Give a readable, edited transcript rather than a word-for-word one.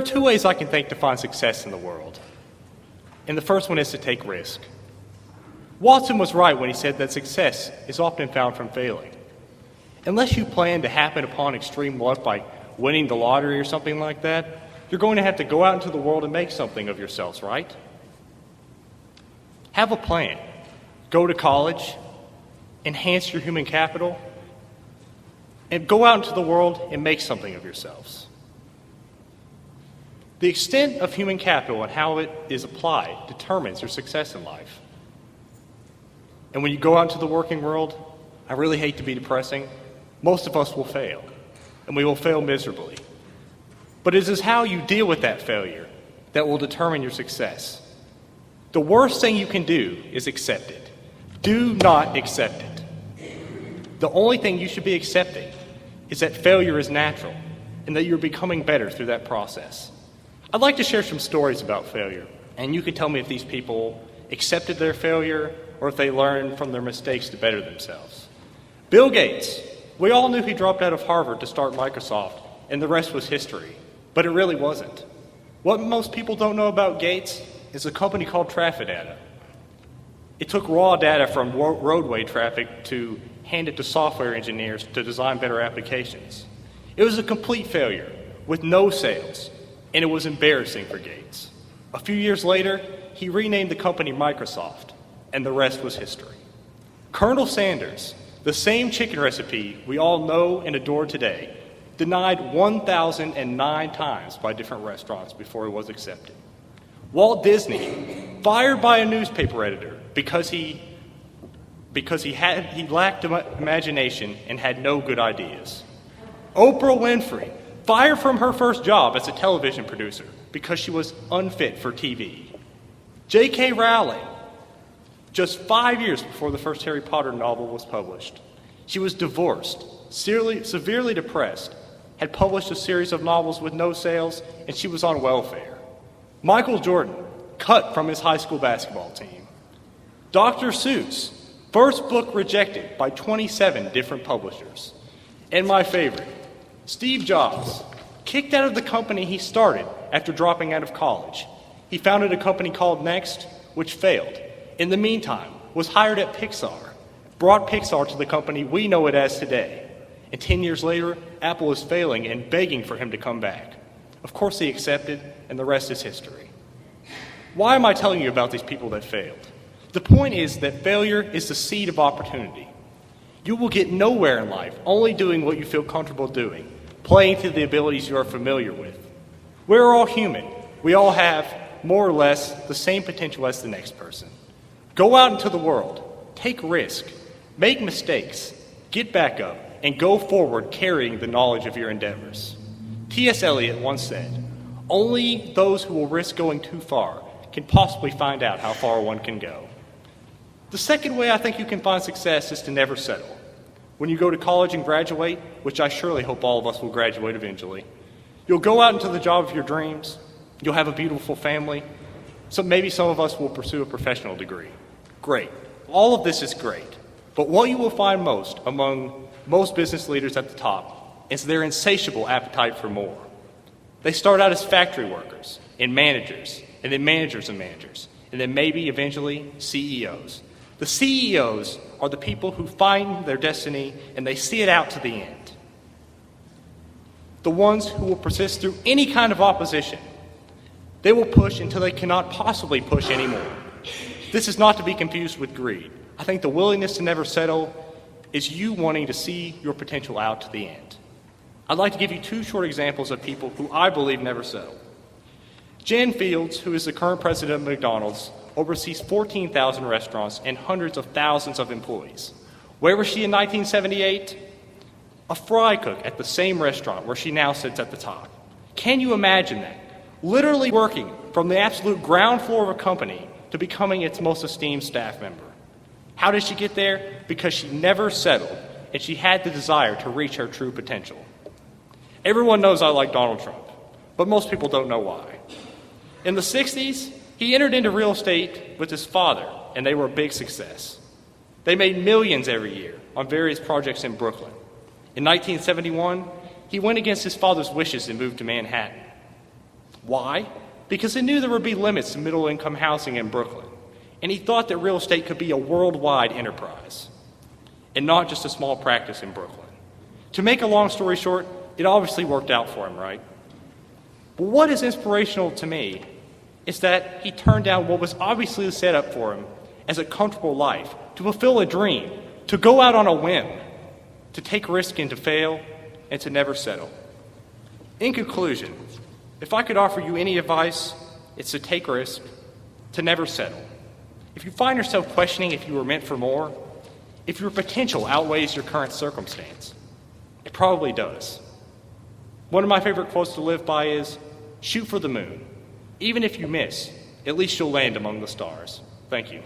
are two ways I can think to find success in the world. And the first one is to take risk. Watson was right when he said that success is often found from failing. Unless you plan to happen upon extreme luck by winning the lottery or something like that, you're going to have to go out into the world and make something of yourselves, right? Have a plan. Go to college, enhance your human capital, and go out into the world and make something of yourselves. The extent of human capital and how it is applied determines your success in life. And when you go out into the working world, I really hate to be depressing, most of us will fail, and we will fail miserably. But it is how you deal with that failure that will determine your success. The worst thing you can do is accept it. Do not accept it. The only thing you should be accepting is that failure is natural and that you're becoming better through that process. I'd like to share some stories about failure, and you can tell me if these people accepted their failure or if they learned from their mistakes to better themselves. Bill Gates, we all knew he dropped out of Harvard to start Microsoft, and the rest was history, but it really wasn't. What most people don't know about Gates is a company called Traffic Data. It took raw data from roadway traffic to hand it to software engineers to design better applications. It was a complete failure with no sales, and it was embarrassing for Gates. A few years later, he renamed the company Microsoft, and the rest was history. Colonel Sanders, the same chicken recipe we all know and adore today, denied 1,009 times by different restaurants before it was accepted. Walt Disney, fired by a newspaper editor because he lacked imagination and had no good ideas. Oprah Winfrey, fired from her first job as a television producer because she was unfit for TV. J.K. Rowling, just 5 years before the first Harry Potter novel was published. She was divorced, severely depressed, had published a series of novels with no sales, and she was on welfare. Michael Jordan, cut from his high school basketball team. Dr. Seuss, first book rejected by 27 different publishers. And my favorite, Steve Jobs, kicked out of the company he started after dropping out of college. He founded a company called Next, which failed. In the meantime, was hired at Pixar, brought Pixar to the company we know it as today. And 10 years later, Apple is failing and begging for him to come back. Of course he accepted, and the rest is history. Why am I telling you about these people that failed? The point is that failure is the seed of opportunity. You will get nowhere in life only doing what you feel comfortable doing, playing to the abilities you are familiar with. We're all human. We all have, more or less, the same potential as the next person. Go out into the world, take risk, make mistakes, get back up, and go forward carrying the knowledge of your endeavors. T.S. Eliot once said, "Only those who will risk going too far can possibly find out how far one can go." The second way I think you can find success is to never settle. When you go to college and graduate, which I surely hope all of us will graduate eventually, you'll go out into the job of your dreams, you'll have a beautiful family, so maybe some of us will pursue a professional degree. Great. All of this is great. But what you will find most among most business leaders at the top is their insatiable appetite for more. They start out as factory workers and managers, and then managers and managers, and then maybe eventually CEOs. The CEOs are the people who find their destiny and they see it out to the end. The ones who will persist through any kind of opposition. They will push until they cannot possibly push anymore. This is not to be confused with greed. I think the willingness to never settle is you wanting to see your potential out to the end. I'd like to give you two short examples of people who I believe never settle. Jan Fields, who is the current president of McDonald's, oversees 14,000 restaurants and hundreds of thousands of employees. Where was she in 1978? A fry cook at the same restaurant where she now sits at the top. Can you imagine that? Literally working from the absolute ground floor of a company to becoming its most esteemed staff member. How did she get there? Because she never settled, and she had the desire to reach her true potential. Everyone knows I like Donald Trump, but most people don't know why. In the 60s, he entered into real estate with his father, and they were a big success. They made millions every year on various projects in Brooklyn. In 1971, he went against his father's wishes and moved to Manhattan. Why? Because he knew there would be limits to middle-income housing in Brooklyn, and he thought that real estate could be a worldwide enterprise, and not just a small practice in Brooklyn. To make a long story short, it obviously worked out for him, right? But what is inspirational to me is that he turned down what was obviously set up for him as a comfortable life, to fulfill a dream, to go out on a whim, to take risk and to fail, and to never settle. In conclusion, if I could offer you any advice, it's to take risk, to never settle. If you find yourself questioning if you were meant for more, if your potential outweighs your current circumstance, it probably does. One of my favorite quotes to live by is, shoot for the moon. Even if you miss, at least you'll land among the stars. Thank you.